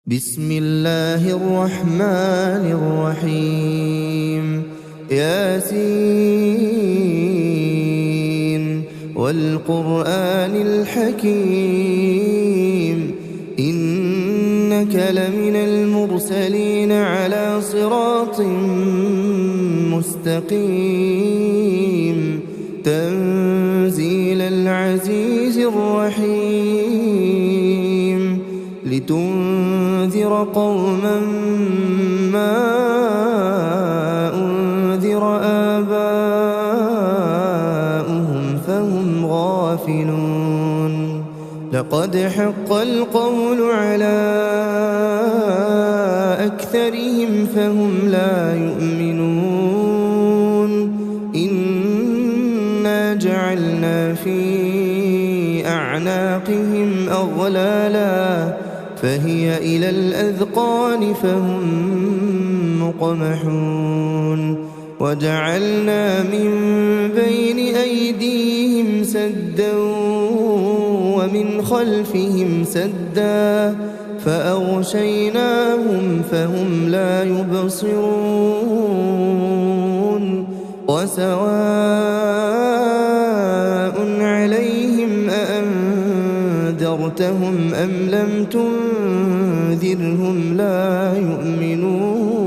بسم الله الرحمن الرحيم ياسين والقرآن الحكيم إنك لمن المرسلين على صراط مستقيم تنزيل العزيز الرحيم لتنذر قوما ما أنذر آباؤهم فهم غافلون لقد حق القول على أكثرهم فهم لا يؤمنون إنا جعلنا في أعناقهم أغلالا فهي إلى الأذقان فهم مقمحون وجعلنا من بين أيديهم سدا ومن خلفهم سدا فأغشيناهم فهم لا يبصرون وسواء عليهم أأنذرتهم أم لم تنذرهم لا يؤمنون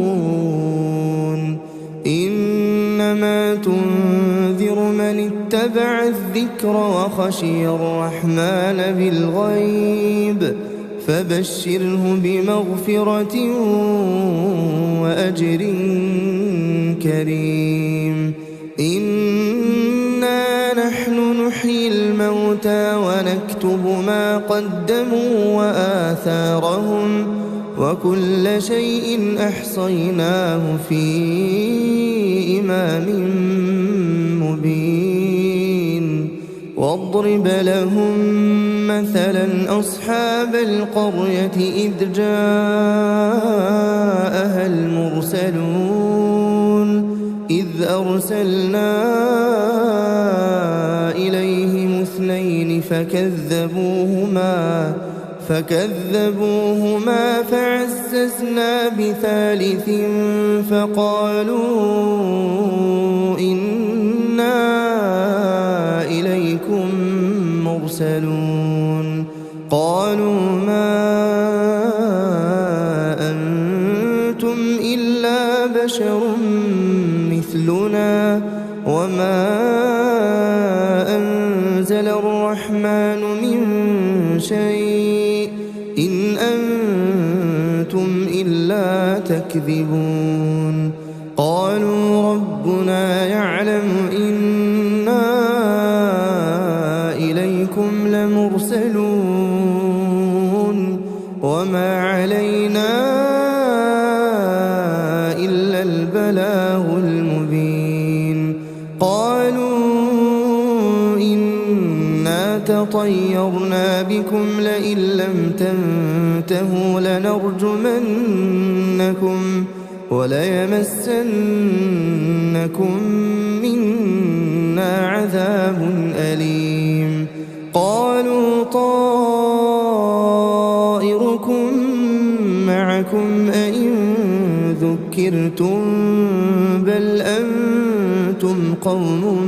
إنما تنذر من اتبع الذكر وخشي الرحمن بالغيب فبشره بمغفرة وأجر كريم إنا نحن نحيي الموتى ونكتب ما قدموا وآثارهم وكل شيء أحصيناه في إمام مبين واضرب لهم مثلا أصحاب القرية إذ جاءها المرسلون إذ أرسلنا إليهم اثنين فكذبوهما فعززنا بثالث فقالوا إنا إليكم مرسلون قالوا ما أنتم إلا بشر مثلنا وما أنزل الرحمن من شيء إن أنتم إلا تكذبون قالوا ربنا يعلم إنا إليكم لمرسلون وما علينا إلا البلاغ المبين قالوا إنا تطيرنا بكم لئن لم تنتهوا لنرجمنكم وليمسنكم منا عذاب أليم قالوا طائركم معكم أئن ذكرتم بل أنتم قوم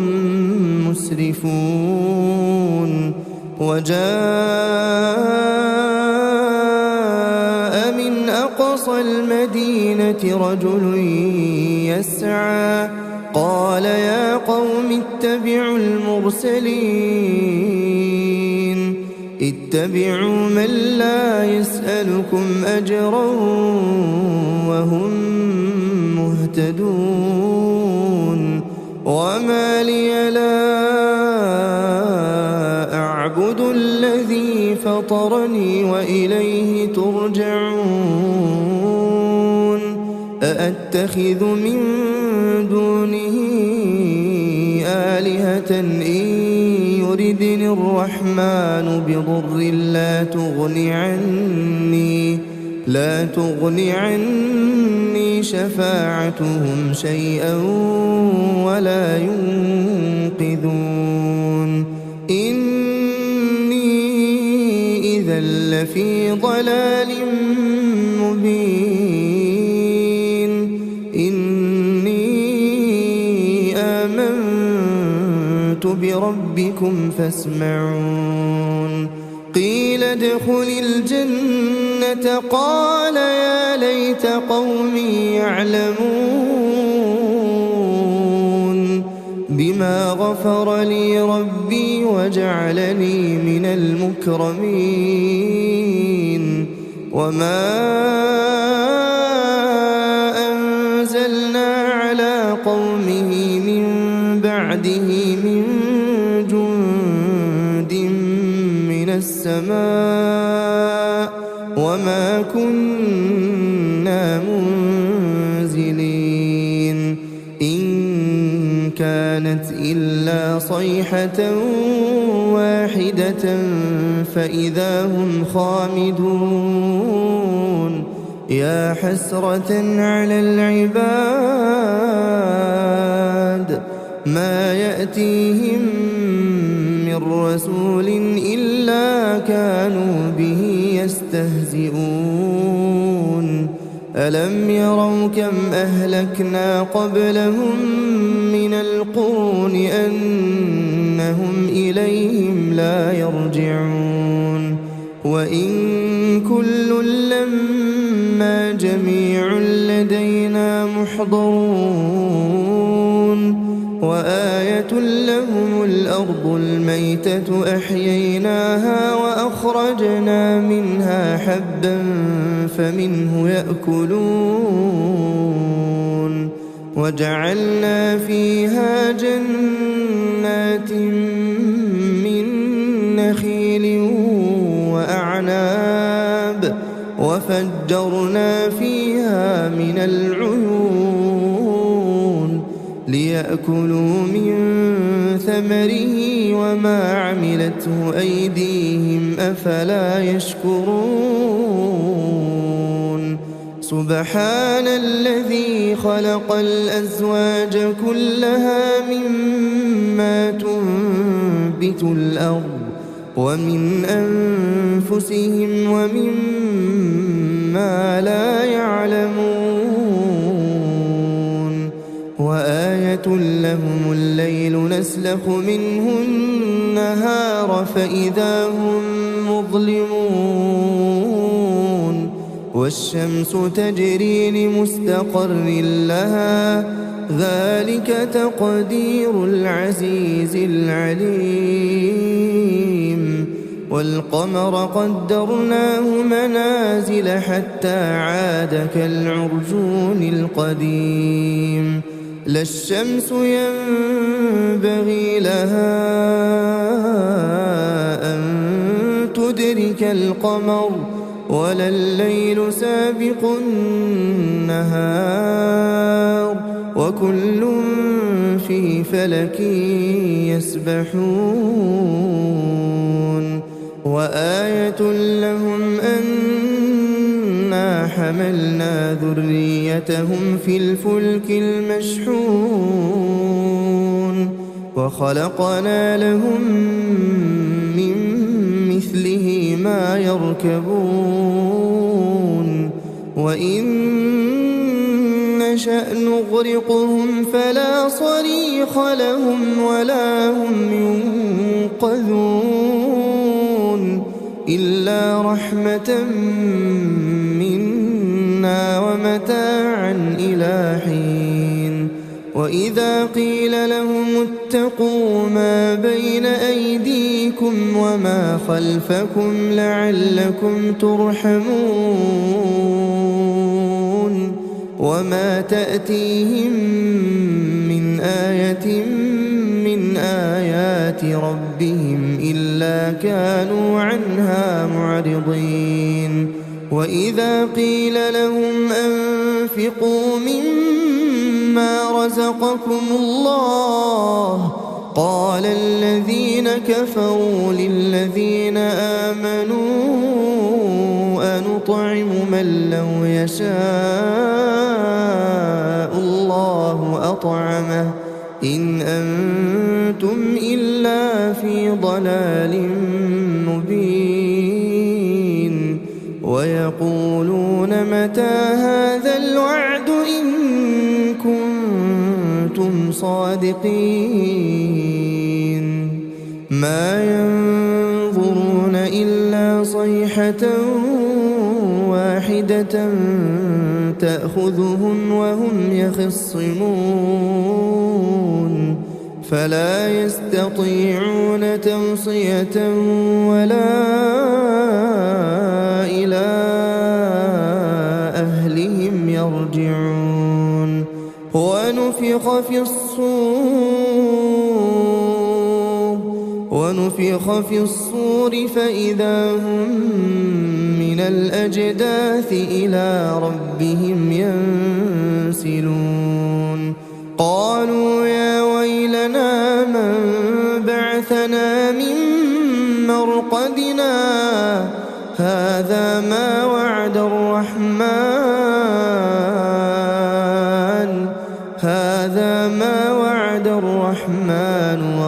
مسرفون وجاء من أقصى المدينة رجل يسعى قال يا قوم اتبعوا المرسلين اتبعوا من لا يسألكم أجرا وهم مهتدون وما لي لا أعبد الذي فطرني وإليه ترجعون أأتخذ من دونه آلهة إن يردني الرحمن بضر لا تغني عني شفاعتهم شيئا ولا ينقذون إني إذا لفي ضلال بربكم فاسمعون قيل ادخل الجنة قال يا ليت قومي يعلمون بما غفر لي ربي وجعلني من المكرمين وما أنزلنا على قومه من بعده من جند من السماء وما كنا منزلين إن كانت إلا صيحة واحدة فإذا هم خامدون يا حسرة على العباد ما يأتيهم من رسول إلا كانوا به يستهزئون ألم يروا كم أهلكنا قبلهم من القرون أنهم إليهم لا يرجعون وإن كل لما جميع لدينا محضرون وآية لهم الأرض الميتة أحييناها وأخرجنا منها حبا فمنه يأكلون وجعلنا فيها جنات من نخيل وأعناب وفجرنا فيها من العيون ليأكلوا من ثمره وما عملته أيديهم أفلا يشكرون سبحان الذي خلق الأزواج كلها مما تنبت الأرض ومن أنفسهم ومما لا يعلمون وآية لهم الليل نسلخ منه النهار فإذا هم مظلمون والشمس تجري لمستقر لها ذلك تقدير العزيز العليم والقمر قدرناه منازل حتى عاد كالعرجون القديم لا الشمس ينبغي لها أن تدرك القمر ولا الليل سابق النهار وكل في فلك يسبحون وآية لهم أنا حملنا ذريتهم في الفلك المشحون وخلقنا لهم من مثله ما يركبون وإن نشأ نغرقهم فلا صريخ لهم ولا هم ينقذون إلا رحمة منا ومتاعا إلى حين وإذا قيل لهم اتقوا ما بين أيديكم وما خلفكم لعلكم ترحمون وما تأتيهم من آية من آيات ربهم إلا كانوا عنها معرضين وإذا قيل لهم أنفقوا مما رزقكم الله قال الذين كفروا للذين آمنوا أنطعم من لو يشاء الله أطعمه إن أنتم إلا في ضلال مبين ويقولون متى هذا الوعد إن كنتم صادقين ما ينظرون إلا صيحة واحدة تأخذهم وهم يخصمون فلا يستطيعون توصية ولا إلى أهلهم يرجعون ونفخ في الصور فإذا هم من الأجداث إلى ربهم ينسلون قالوا يا ويلنا من بعثنا من مرقدنا هذا ما وعد الرحمن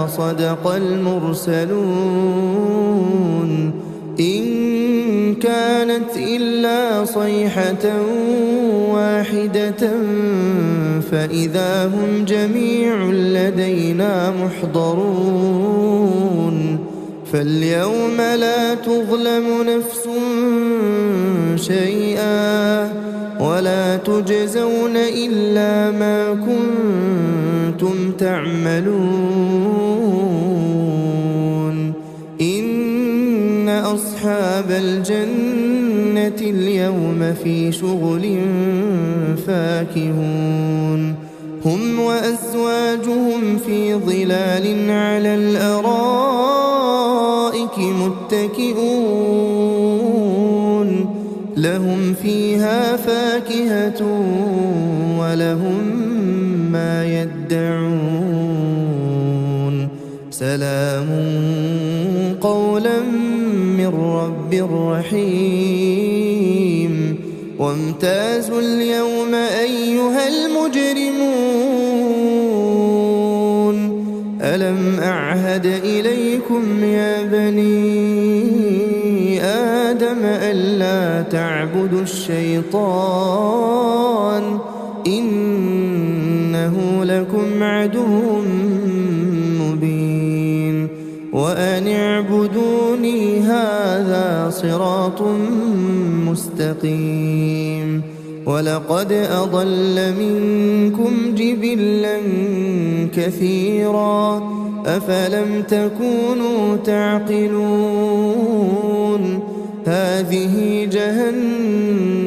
وصدق المرسلون إن كانت إلا صيحة واحدة فإذا هم جميع لدينا محضرون فاليوم لا تظلم نفس شيئا ولا تجزون إلا ما كنتم تعملون إن أصحاب الجنة اليوم في شغل فاكهون هم وأزواجهم في ظلال على الأرائك متكئون لهم فيها فاكهة ولهم ما يدعون سلام قولا من رب رحيم وامتازوا اليوم أيها المجرمون ألم أعهد إليكم يا بني آدم ألا تعبدوا الشيطان إنه لكم عدو مبين وأن اعبدوني هذا صراط مستقيم ولقد أضل منكم جبلا كثيرا أفلم تكونوا تعقلون هذه جهنم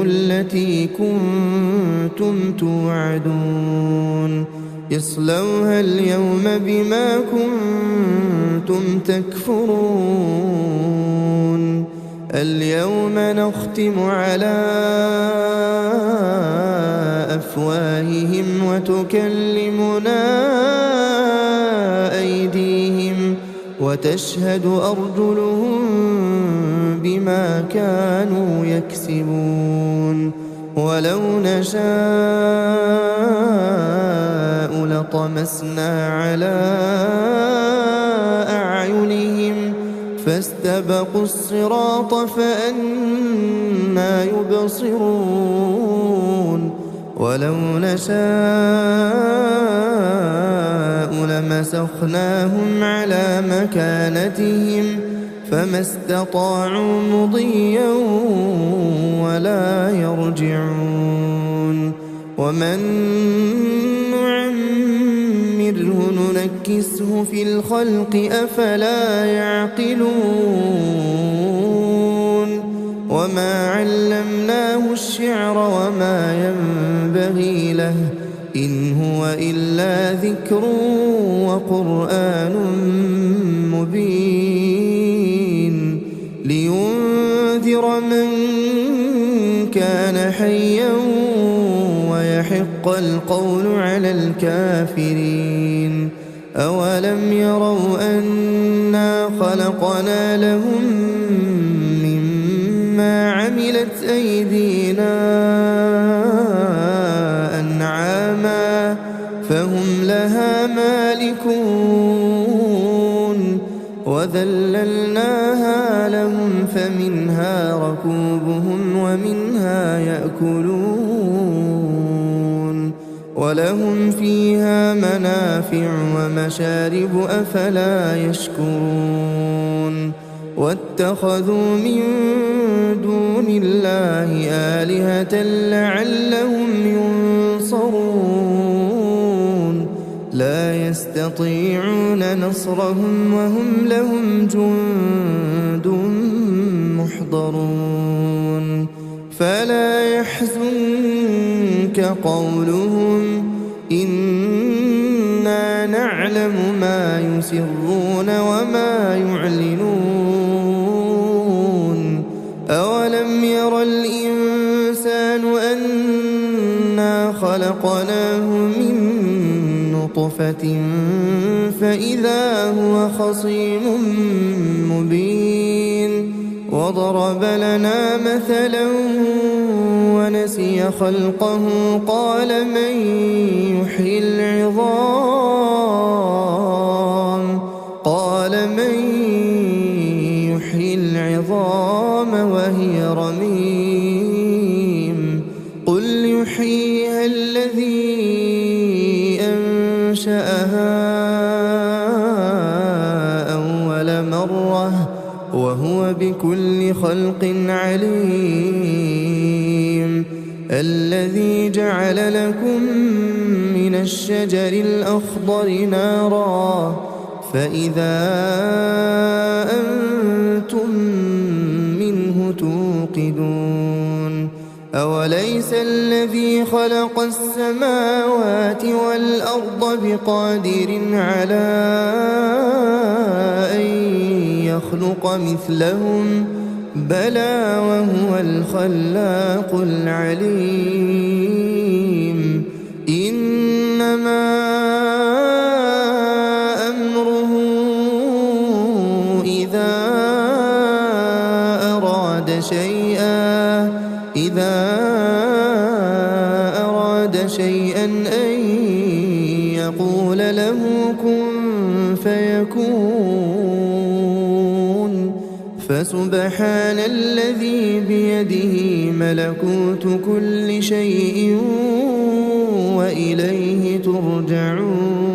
التي كنتم توعدون اصلوها اليوم بما كنتم تكفرون اليوم نختم على أفواههم وتكلمنا أيديهم وتشهد أرجلهم بما كانوا يكسبون ولو نشاء لطمسنا على أعينهم فاستبقوا الصراط فأنى يبصرون ولو نشاء لمسخناهم على مكانتهم فما استطاعوا مضيا ولا يرجعون ومن نعمره ننكسه في الخلق أفلا يعقلون وما علمناه الشعر وما ينبغي له إن هو إلا ذكر وقرآن مبين لينذر من كان حيا ويحق القول على الكافرين أولم يروا أنا خلقنا لهم مما عملت أيدينا أنعاما فهم لها مالكون وذللناها لهم فمنها ركوبهم ومنها يأكلون ولهم فيها منافع ومشارب أفلا يشكرون واتخذوا من دون الله آلهة لعلهم ينصرون لا يستطيعون نصرهم وهم لهم جند محضرون فلا يحزنك قولهم إنا نعلم ما يسرون وما يعلنون أولم ير الإنسان أنا خلقناه من نطفة فإذا هو خصيم مبين وضرب لنا مثلا ونسي خلقه قال من يحيي العظام وهي رميم قل يحييها الذي أنشأها أول مرة وهو بكل خلق عليم الذي جعل لكم من الشجر الأخضر نارا فإذا أنتم منه توقدون أوليس الذي خلق السماوات والأرض بقادر على أن يخلق مثلهم بلى وهو الخلاق العليم إنما أمره إذا أراد شيئا أن يقول له كن فيكون فسبحان الذي بيده ملكوت كل شيء وإليه ترجعون